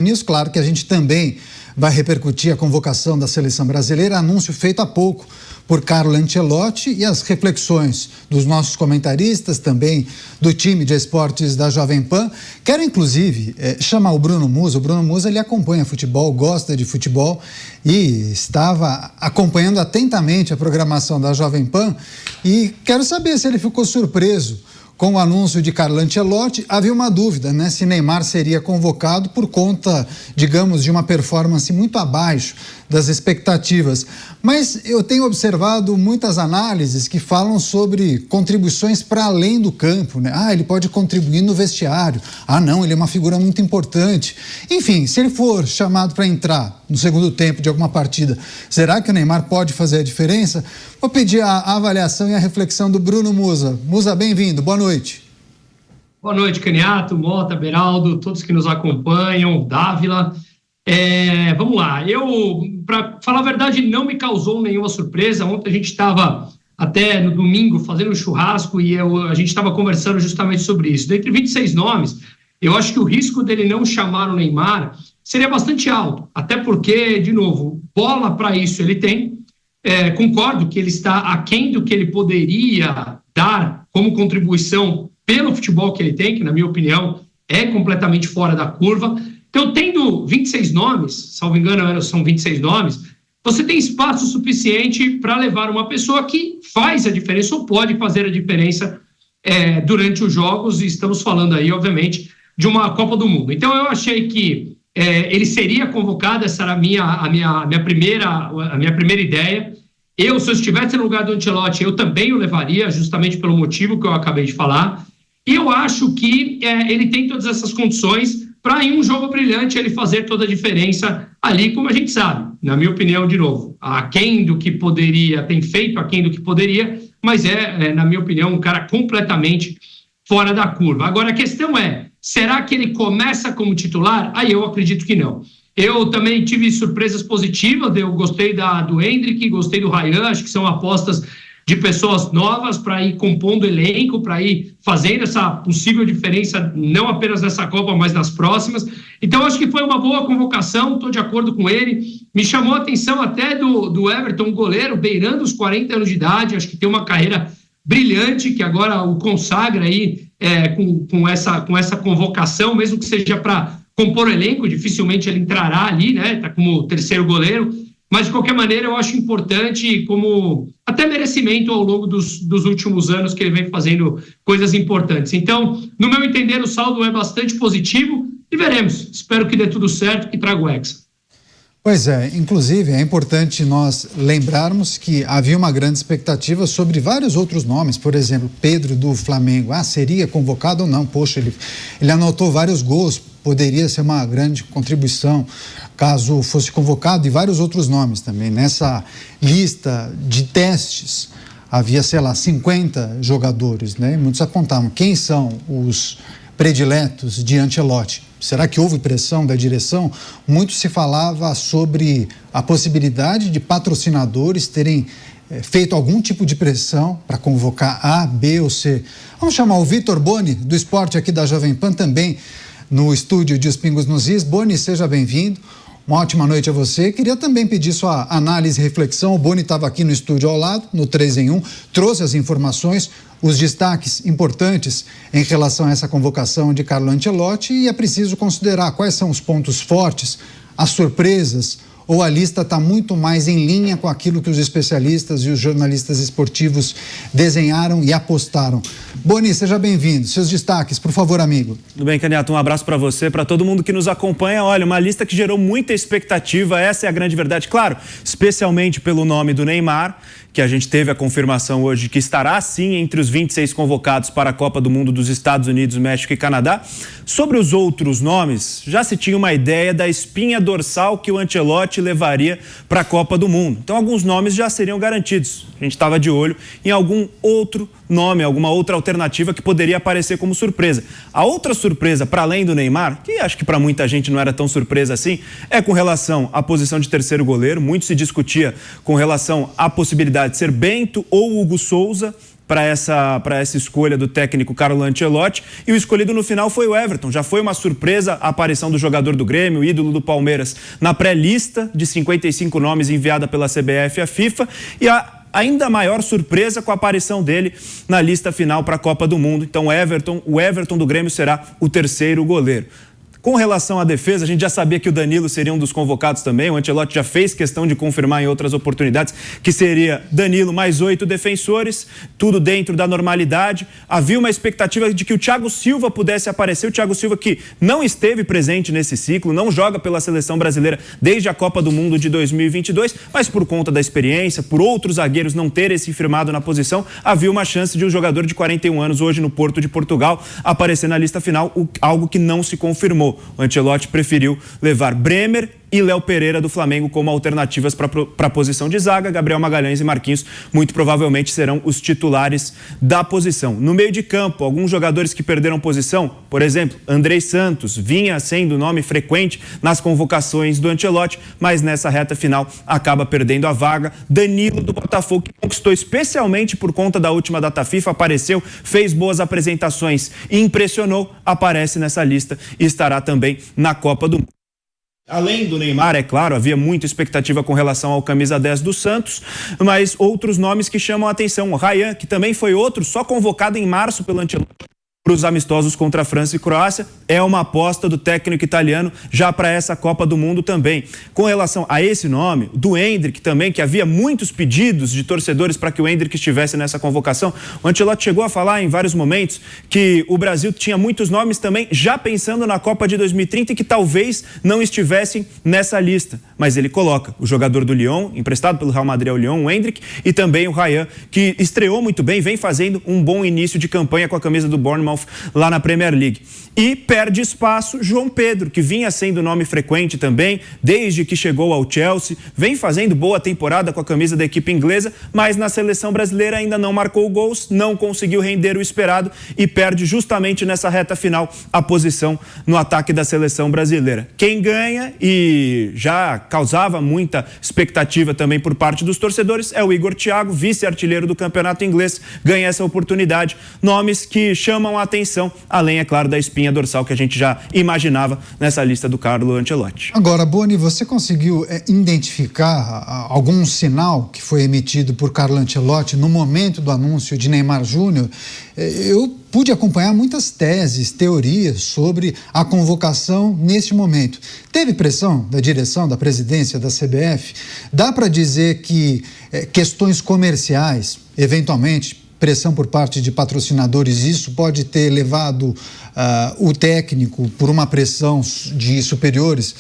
Nisso, claro que a gente também vai repercutir a convocação da seleção brasileira, anúncio feito há pouco por Carlo Ancelotti, e as reflexões dos nossos comentaristas, também do time de esportes da Jovem Pan. Quero, inclusive, chamar o Bruno Musa. O Bruno Musa, ele acompanha futebol, gosta de futebol e estava acompanhando atentamente a programação da Jovem Pan, e quero saber se ele ficou surpreso com o anúncio de Carlo Ancelotti. Havia uma dúvida, né, se Neymar seria convocado por conta, digamos, de uma performance muito abaixo das expectativas. Mas eu tenho observado muitas análises que falam sobre contribuições para além do campo, né? Ele pode contribuir no vestiário. Não, ele é uma figura muito importante. Enfim, se ele for chamado para entrar no segundo tempo de alguma partida, será que o Neymar pode fazer a diferença? Vou pedir a avaliação e a reflexão do Bruno Musa. Musa, bem-vindo, boa noite. Boa noite, Caniato, Mota, Beraldo, todos que nos acompanham, Dávila. Vamos lá, para falar a verdade, não me causou nenhuma surpresa. Ontem a gente estava, até no domingo, fazendo um churrasco e a gente estava conversando justamente sobre isso. Dentre 26 nomes, eu acho que o risco dele não chamar o Neymar seria bastante alto, até porque, de novo, bola para isso ele tem. Concordo que ele está aquém do que ele poderia dar como contribuição pelo futebol que ele tem, que, na minha opinião, é completamente fora da curva. Então, tendo 26 nomes, salvo engano, são 26 nomes, você tem espaço suficiente para levar uma pessoa que faz a diferença ou pode fazer a diferença durante os jogos, e estamos falando aí, obviamente, de uma Copa do Mundo. Então, eu achei que ele seria convocado, essa era a minha primeira ideia. Se eu estivesse no lugar do Ancelotti, eu também o levaria, justamente pelo motivo que eu acabei de falar. E eu acho que ele tem todas essas condições para, em um jogo brilhante, ele fazer toda a diferença ali, como a gente sabe. Na minha opinião, de novo, aquém do que poderia, tem feito aquém do que poderia, mas na minha opinião, um cara completamente fora da curva. Agora, a questão será que ele começa como titular? Aí eu acredito que não. Eu também tive surpresas positivas, eu gostei do Endrick, gostei do Ryan, acho que são apostas de pessoas novas para ir compondo elenco, para ir fazendo essa possível diferença, não apenas nessa Copa, mas nas próximas. Então, acho que foi uma boa convocação, estou de acordo com ele. Me chamou a atenção até do Everton, um goleiro, beirando os 40 anos de idade, acho que tem uma carreira brilhante, que agora o consagra aí com essa convocação, mesmo que seja para compor o elenco, dificilmente ele entrará ali, né? Está como terceiro goleiro. Mas, de qualquer maneira, eu acho importante como até merecimento ao longo dos últimos anos que ele vem fazendo coisas importantes. Então, no meu entender, o saldo é bastante positivo e veremos. Espero que dê tudo certo, que traga o Hexa. Pois inclusive é importante nós lembrarmos que havia uma grande expectativa sobre vários outros nomes, por exemplo, Pedro do Flamengo. Seria convocado ou não? Poxa, ele anotou vários gols, poderia ser uma grande contribuição caso fosse convocado, e vários outros nomes também. Nessa lista de testes havia, 50 jogadores, né? Muitos apontavam quem são os prediletos de Ancelotti. Será que houve pressão da direção? Muito se falava sobre a possibilidade de patrocinadores terem feito algum tipo de pressão para convocar A, B ou C. Vamos chamar o Vitor Boni, do esporte aqui da Jovem Pan, também no estúdio de Os Pingos nos Is. Boni, seja bem-vindo. Uma ótima noite a você. Queria também pedir sua análise e reflexão. O Boni estava aqui no estúdio ao lado, no 3 em 1, trouxe as informações, os destaques importantes em relação a essa convocação de Carlo Ancelotti, e é preciso considerar quais são os pontos fortes, as surpresas, ou a lista está muito mais em linha com aquilo que os especialistas e os jornalistas esportivos desenharam e apostaram. Boni, seja bem-vindo. Seus destaques, por favor, amigo. Tudo bem, Caniato? Um abraço para você, para todo mundo que nos acompanha. Olha, uma lista que gerou muita expectativa, essa é a grande verdade. Claro, especialmente pelo nome do Neymar, que a gente teve a confirmação hoje que estará sim entre os 26 convocados para a Copa do Mundo dos Estados Unidos, México e Canadá. Sobre os outros nomes, já se tinha uma ideia da espinha dorsal que o Ancelotti levaria para a Copa do Mundo. Então, alguns nomes já seriam garantidos. A gente estava de olho em algum outro nome, alguma outra alternativa que poderia aparecer como surpresa. A outra surpresa, para além do Neymar, que acho que para muita gente não era tão surpresa assim, é com relação à posição de terceiro goleiro. Muito se discutia com relação à possibilidade de ser Bento ou Hugo Souza. para essa escolha do técnico Carlo Ancelotti, e o escolhido no final foi o Everton. Já foi uma surpresa a aparição do jogador do Grêmio, ídolo do Palmeiras, na pré-lista de 55 nomes enviada pela CBF à FIFA, e a ainda maior surpresa com a aparição dele na lista final para a Copa do Mundo. Então o Everton do Grêmio será o terceiro goleiro. Com relação à defesa, a gente já sabia que o Danilo seria um dos convocados também. O Ancelotti já fez questão de confirmar em outras oportunidades que seria Danilo mais 8 defensores, tudo dentro da normalidade. Havia uma expectativa de que o Thiago Silva pudesse aparecer. O Thiago Silva, que não esteve presente nesse ciclo, não joga pela seleção brasileira desde a Copa do Mundo de 2022, mas por conta da experiência, por outros zagueiros não terem se firmado na posição, havia uma chance de um jogador de 41 anos hoje no Porto de Portugal aparecer na lista final, algo que não se confirmou. O Ancelotti preferiu levar Bremer e Léo Pereira do Flamengo como alternativas para a posição de zaga. Gabriel Magalhães e Marquinhos muito provavelmente serão os titulares da posição. No meio de campo, alguns jogadores que perderam posição, por exemplo, Andrei Santos vinha sendo nome frequente nas convocações do Ancelotti, mas nessa reta final acaba perdendo a vaga. Danilo do Botafogo, que conquistou especialmente por conta da última data FIFA, apareceu, fez boas apresentações e impressionou, aparece nessa lista e estará também na Copa do Mundo. Além do Neymar, é claro, havia muita expectativa com relação ao camisa 10 do Santos, mas outros nomes que chamam a atenção. O Ryan, que também foi outro, só convocado em março pelo Ancelotti para os amistosos contra a França e Croácia, é uma aposta do técnico italiano já para essa Copa do Mundo também. Com relação a esse nome, do Endrick também, que havia muitos pedidos de torcedores para que o Endrick estivesse nessa convocação, o Ancelotti chegou a falar em vários momentos que o Brasil tinha muitos nomes também já pensando na Copa de 2030 e que talvez não estivessem nessa lista. Mas ele coloca o jogador do Lyon, emprestado pelo Real Madrid ao Lyon, o Endrick, e também o Ryan, que estreou muito bem, vem fazendo um bom início de campanha com a camisa do Bournemouth lá na Premier League. E perde espaço João Pedro, que vinha sendo nome frequente também, desde que chegou ao Chelsea, vem fazendo boa temporada com a camisa da equipe inglesa, mas na seleção brasileira ainda não marcou gols, não conseguiu render o esperado e perde justamente nessa reta final a posição no ataque da seleção brasileira. Quem ganha, e já causava muita expectativa também por parte dos torcedores, é o Igor Thiago, vice-artilheiro do campeonato inglês, ganha essa oportunidade. Nomes que chamam a atenção, além, é claro, da espinha dorsal que a gente já imaginava nessa lista do Carlo Ancelotti. Agora, Boni, você conseguiu identificar algum sinal que foi emitido por Carlo Ancelotti no momento do anúncio de Neymar Júnior? Eu pude acompanhar muitas teses, teorias sobre a convocação neste momento. Teve pressão da direção, da presidência, da CBF? Dá para dizer que questões comerciais, eventualmente, pressão por parte de patrocinadores, isso pode ter levado o técnico por uma pressão de superiores,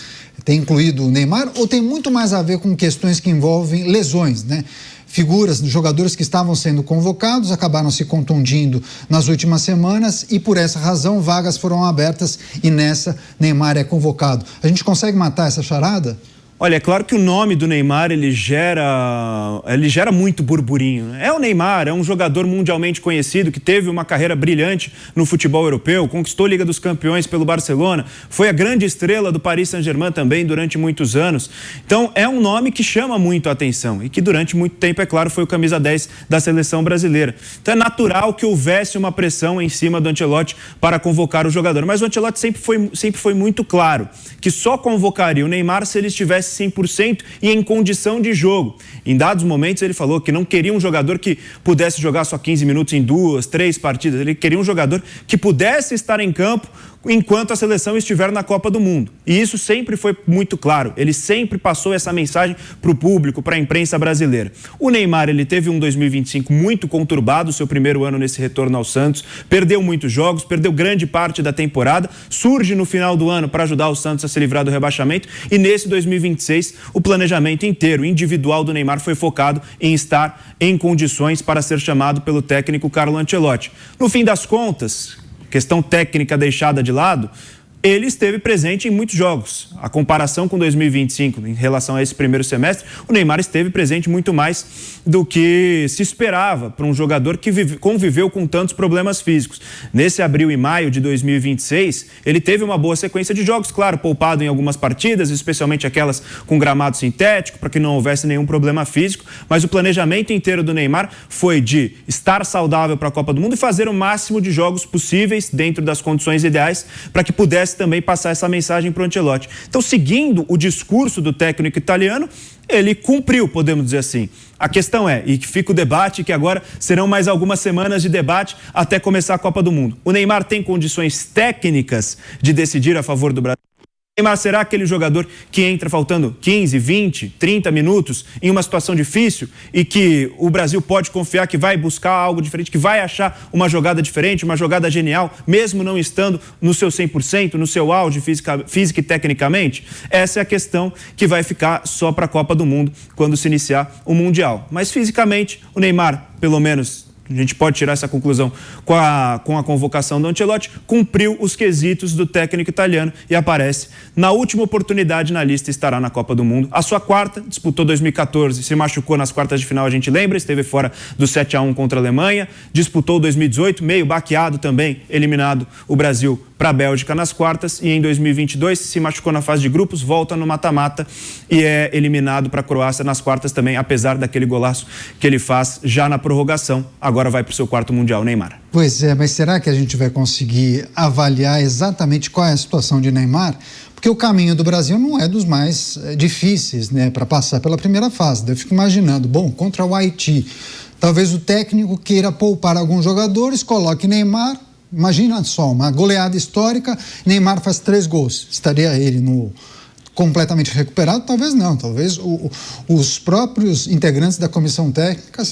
tem incluído o Neymar, ou tem muito mais a ver com questões que envolvem lesões, né? Figuras, jogadores que estavam sendo convocados, acabaram se contundindo nas últimas semanas e por essa razão vagas foram abertas e nessa Neymar é convocado. A gente consegue matar essa charada? Olha, é claro que o nome do Neymar, ele gera muito burburinho, né? É o Neymar, é um jogador mundialmente conhecido que teve uma carreira brilhante no futebol europeu, conquistou a Liga dos Campeões pelo Barcelona, foi a grande estrela do Paris Saint-Germain também durante muitos anos. Então, é um nome que chama muito a atenção e que durante muito tempo, é claro, foi o camisa 10 da seleção brasileira. Então, é natural que houvesse uma pressão em cima do Ancelotti para convocar o jogador. Mas o Ancelotti sempre foi muito claro que só convocaria o Neymar se ele estivesse 100% e em condição de jogo. Em dados momentos ele falou que não queria um jogador que pudesse jogar só 15 minutos em 2, 3 partidas. Ele queria um jogador que pudesse estar em campo enquanto a seleção estiver na Copa do Mundo. E isso sempre foi muito claro. Ele sempre passou essa mensagem para o público, para a imprensa brasileira. O Neymar, ele teve um 2025 muito conturbado, seu primeiro ano nesse retorno ao Santos, perdeu muitos jogos, perdeu grande parte da temporada, surge no final do ano para ajudar o Santos a se livrar do rebaixamento e nesse 2026 o planejamento inteiro, individual do Neymar foi focado em estar em condições para ser chamado pelo técnico Carlo Ancelotti. No fim das contas, questão técnica deixada de lado, ele esteve presente em muitos jogos. A comparação com 2025 em relação a esse primeiro semestre, o Neymar esteve presente muito mais do que se esperava para um jogador que conviveu com tantos problemas físicos. Nesse abril e maio de 2026, ele teve uma boa sequência de jogos, claro, poupado em algumas partidas, especialmente aquelas com gramado sintético, para que não houvesse nenhum problema físico, mas o planejamento inteiro do Neymar foi de estar saudável para a Copa do Mundo e fazer o máximo de jogos possíveis dentro das condições ideais para que pudesse também passar essa mensagem para o Ancelotti. Então, seguindo o discurso do técnico italiano, ele cumpriu, podemos dizer assim. A questão é, e que fica o debate, que agora serão mais algumas semanas de debate até começar a Copa do Mundo. O Neymar tem condições técnicas de decidir a favor do Brasil? Neymar será aquele jogador que entra faltando 15, 20, 30 minutos em uma situação difícil e que o Brasil pode confiar que vai buscar algo diferente, que vai achar uma jogada diferente, uma jogada genial, mesmo não estando no seu 100%, no seu auge física e tecnicamente? Essa é a questão que vai ficar só para a Copa do Mundo quando se iniciar o Mundial. Mas fisicamente, o Neymar, pelo menos, a gente pode tirar essa conclusão com a convocação do Ancelotti, cumpriu os quesitos do técnico italiano e aparece na última oportunidade na lista, estará na Copa do Mundo. A sua quarta, disputou 2014, se machucou nas quartas de final, a gente lembra, esteve fora do 7-1 contra a Alemanha, disputou 2018, meio baqueado também, eliminado o Brasil para a Bélgica nas quartas, e em 2022 se machucou na fase de grupos, volta no mata-mata e é eliminado para a Croácia nas quartas também, apesar daquele golaço que ele faz já na prorrogação. Agora vai para o seu quarto Mundial, Neymar. Pois é, mas será que a gente vai conseguir avaliar exatamente qual é a situação de Neymar? Porque o caminho do Brasil não é dos mais difíceis, né, para passar pela primeira fase. Eu fico imaginando, bom, contra o Haiti, talvez o técnico queira poupar alguns jogadores, coloque Neymar. Imagina só, uma goleada histórica, Neymar faz 3 gols. Estaria ele completamente recuperado? Talvez não. Talvez os próprios integrantes da comissão técnica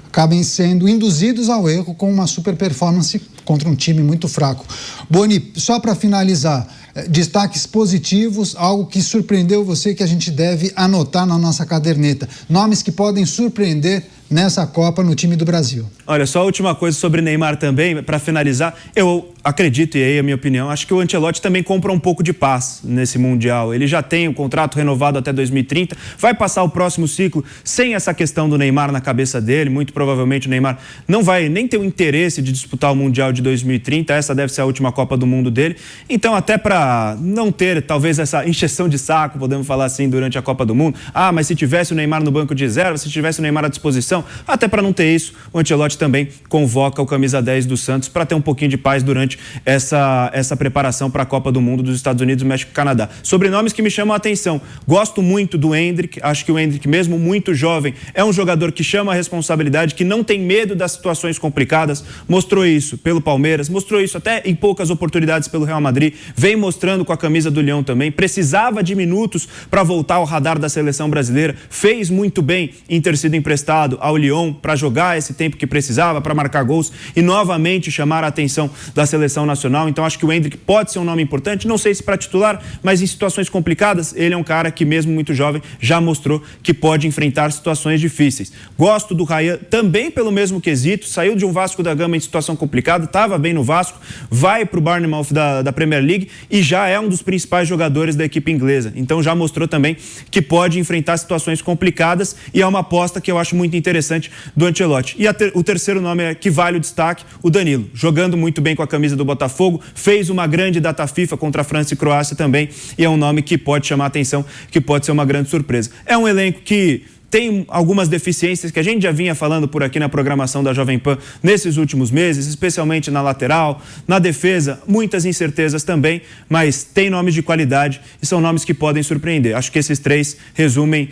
acabem sendo induzidos ao erro com uma super performance contra um time muito fraco. Boni, só para finalizar, destaques positivos, algo que surpreendeu você que a gente deve anotar na nossa caderneta. Nomes que podem surpreender nessa Copa no time do Brasil. Olha, só a última coisa sobre Neymar também, para finalizar, eu acredito, e aí é a minha opinião, acho que o Ancelotti também compra um pouco de paz nesse Mundial. Ele já tem o contrato renovado até 2030, vai passar o próximo ciclo sem essa questão do Neymar na cabeça dele, muito provavelmente o Neymar não vai nem ter o interesse de disputar o Mundial de 2030, essa deve ser a última Copa do Mundo dele, então até para não ter talvez essa encheção de saco, podemos falar assim, durante a Copa do Mundo, mas se tivesse o Neymar no banco de reserva, se tivesse o Neymar à disposição, até para não ter isso, o Ancelotti também convoca o camisa 10 do Santos para ter um pouquinho de paz durante essa preparação para a Copa do Mundo dos Estados Unidos, México e Canadá. Sobrenomes que me chamam a atenção. Gosto muito do Endrick, acho que o Endrick, mesmo muito jovem, é um jogador que chama a responsabilidade, que não tem medo das situações complicadas, mostrou isso pelo Palmeiras, mostrou isso até em poucas oportunidades pelo Real Madrid, vem mostrando com a camisa do Leão também, precisava de minutos para voltar ao radar da seleção brasileira, fez muito bem em ter sido emprestado ao Lyon para jogar esse tempo que precisava, para marcar gols e novamente chamar a atenção da seleção nacional. Então acho que o Endrick pode ser um nome importante, não sei se para titular, mas em situações complicadas, ele é um cara que mesmo muito jovem já mostrou que pode enfrentar situações difíceis. Gosto do Ryan também pelo mesmo quesito, saiu de um Vasco da Gama em situação complicada, estava bem no Vasco, vai para o Bournemouth da Premier League e já é um dos principais jogadores da equipe inglesa. Então já mostrou também que pode enfrentar situações complicadas e é uma aposta que eu acho muito interessante do Ancelotti. E o terceiro nome que vale o destaque, o Danilo, jogando muito bem com a camisa do Botafogo, fez uma grande data FIFA contra a França e Croácia também, e é um nome que pode chamar a atenção, que pode ser uma grande surpresa. É um elenco que tem algumas deficiências que a gente já vinha falando por aqui na programação da Jovem Pan nesses últimos meses, especialmente na lateral, na defesa, muitas incertezas também, mas tem nomes de qualidade e são nomes que podem surpreender. Acho que esses 3 resumem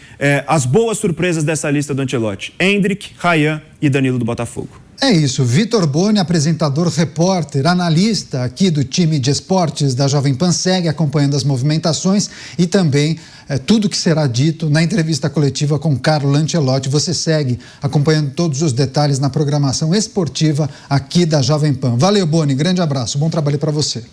as boas surpresas dessa lista do Ancelotti: Endrick, Ryan e Danilo do Botafogo. É isso, Vitor Boni, apresentador, repórter, analista aqui do time de esportes da Jovem Pan, segue acompanhando as movimentações e também tudo que será dito na entrevista coletiva com Carlo Ancelotti. Você segue acompanhando todos os detalhes na programação esportiva aqui da Jovem Pan. Valeu, Boni, grande abraço, bom trabalho para você.